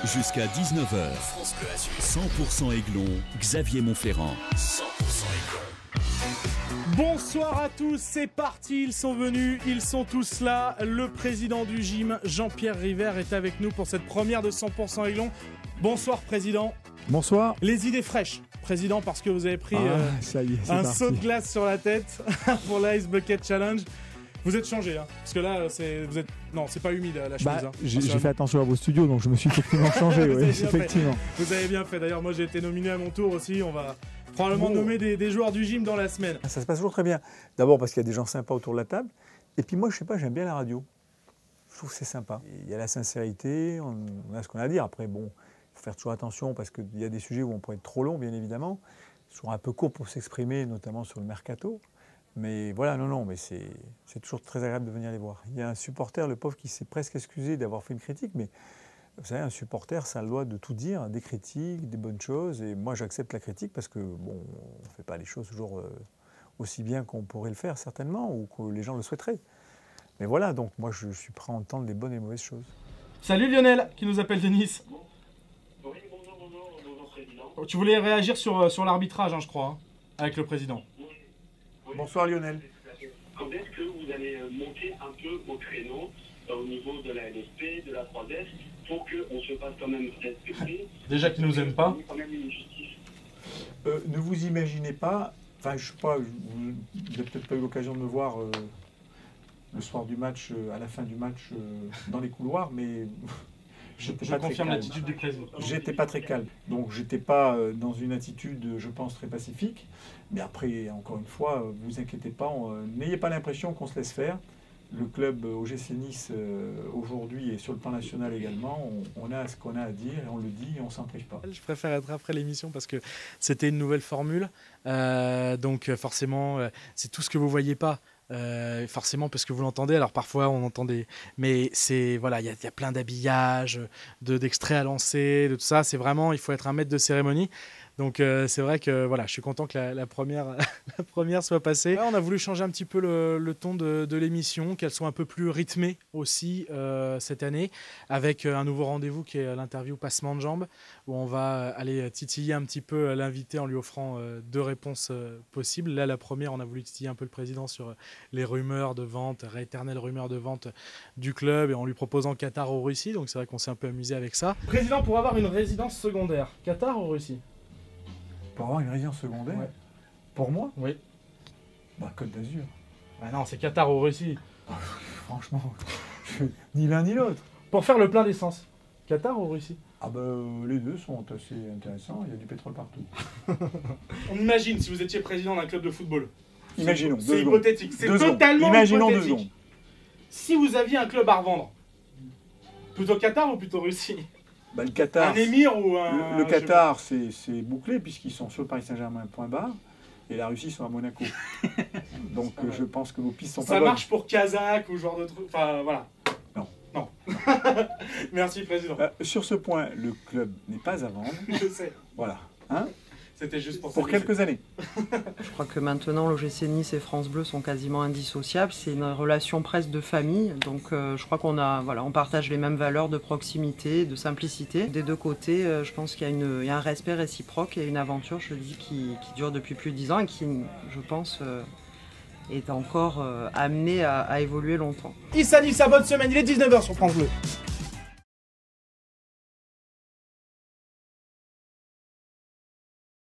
Jusqu'à 19h, 100% Aiglon, Xavier Monferrand. 100% Aiglon. Bonsoir à tous, c'est parti, ils sont venus, ils sont tous là. Le président du gym, Jean-Pierre River, est avec nous pour cette première de 100% Aiglon. Bonsoir président. Bonsoir. Les idées fraîches, président, parce que vous avez pris ça y est, un parti. saut de glace sur la tête pour l'Ice Bucket Challenge. Vous êtes changé, hein, parce que là, c'est pas humide la chemise. J'ai fait attention à vos studios, donc je me suis effectivement changé. Vous oui, avez bien effectivement. fait. Vous avez bien fait. D'ailleurs, moi, j'ai été nominé à mon tour aussi. On va probablement nommer des joueurs du gym dans la semaine. Ça se passe toujours très bien. D'abord parce qu'il y a des gens sympas autour de la table. Et puis moi, je sais pas, j'aime bien la radio. Je trouve que c'est sympa. Il y a la sincérité, on a ce qu'on a à dire. Après, bon, il faut faire toujours attention parce qu'il y a des sujets où on pourrait être trop long, bien évidemment. C'est toujours un peu court pour s'exprimer, notamment sur le mercato. Mais voilà, mais c'est toujours très agréable de venir les voir. Il y a un supporter, le pauvre, qui s'est presque excusé d'avoir fait une critique, mais vous savez, un supporter, ça a le droit de tout dire, des critiques, des bonnes choses, et moi j'accepte la critique parce que, bon, on ne fait pas les choses toujours aussi bien qu'on pourrait le faire, certainement, ou que les gens le souhaiteraient. Mais voilà, donc moi je suis prêt à entendre les bonnes et les mauvaises choses. Salut Lionel, qui nous appelle de Nice. Oui, bonjour président. Tu voulais réagir sur l'arbitrage, je crois, avec le président. Oui. Bonsoir Lionel. Quand est-ce que vous allez monter un peu au créneau au niveau de la LSP, de la 3S, pour qu'on se fasse quand même respecter? Déjà qu'ils nous aiment pas. Quand même une justice. Ne vous imaginez pas, enfin je sais pas, vous n'avez peut-être pas eu l'occasion de me voir le soir du match, à la fin du match, dans les couloirs, mais Je confirme l'attitude du président. J'étais pas très calme, donc j'étais pas dans une attitude, je pense, très pacifique. Mais après, encore une fois, vous inquiétez pas, n'ayez pas l'impression qu'on se laisse faire. Le club OGC Nice, aujourd'hui, et sur le plan national également, on a ce qu'on a à dire, et on le dit, et on s'en prive pas. Je préfère être après l'émission parce que c'était une nouvelle formule. Donc forcément, c'est tout ce que vous voyez pas. Forcément parce que vous l'entendez, alors parfois on entend mais c'est voilà, il y a plein d'habillages, d'extraits à lancer, de tout ça, c'est vraiment, il faut être un maître de cérémonie. Donc c'est vrai que voilà, je suis content que la première soit passée. Là, on a voulu changer un petit peu le ton de l'émission, qu'elle soit un peu plus rythmée aussi cette année, avec un nouveau rendez-vous qui est l'interview passement de jambes, où on va aller titiller un petit peu l'invité en lui offrant deux réponses possibles. Là, la première, on a voulu titiller un peu le président sur les rumeurs de vente, rééternelles rumeurs de vente du club, et en lui proposant Qatar ou Russie. Donc c'est vrai qu'on s'est un peu amusé avec ça. Président, pour avoir une résidence secondaire, Qatar ou Russie? Pour avoir une résidence secondaire, ouais. Pour moi, oui. Côte d'Azur. Bah non, c'est Qatar ou Russie. Franchement, ni l'un ni l'autre. Pour faire le plein d'essence, Qatar ou Russie? Les deux sont assez intéressants, il y a du pétrole partout. On imagine si vous étiez président d'un club de football. Imaginons, c'est hypothétique, c'est totalement hypothétique. Imaginons 2 secondes. Si vous aviez un club à revendre, plutôt Qatar ou plutôt Russie? Le Qatar, un émir ou un... Le Qatar, c'est bouclé puisqu'ils sont sur le Paris Saint-Germain, point barre, et la Russie sont à Monaco. Donc je pense que vos pistes sont pas bonnes. Ça marche pour Kazakh ou genre de truc, enfin voilà. Non. Merci président. Sur ce point, le club n'est pas à vendre. Je sais. Voilà. Hein? C'était juste pour quelques années. Je crois que maintenant l'OGC Nice et France Bleu sont quasiment indissociables. C'est une relation presque de famille. Donc je crois on partage les mêmes valeurs de proximité, de simplicité. Des deux côtés, je pense qu'il y a un respect réciproque et une aventure, je le dis, qui dure depuis plus de 10 ans et qui, je pense, est encore amenée à évoluer longtemps. Issa, bonne semaine, il est 19h sur France Bleu.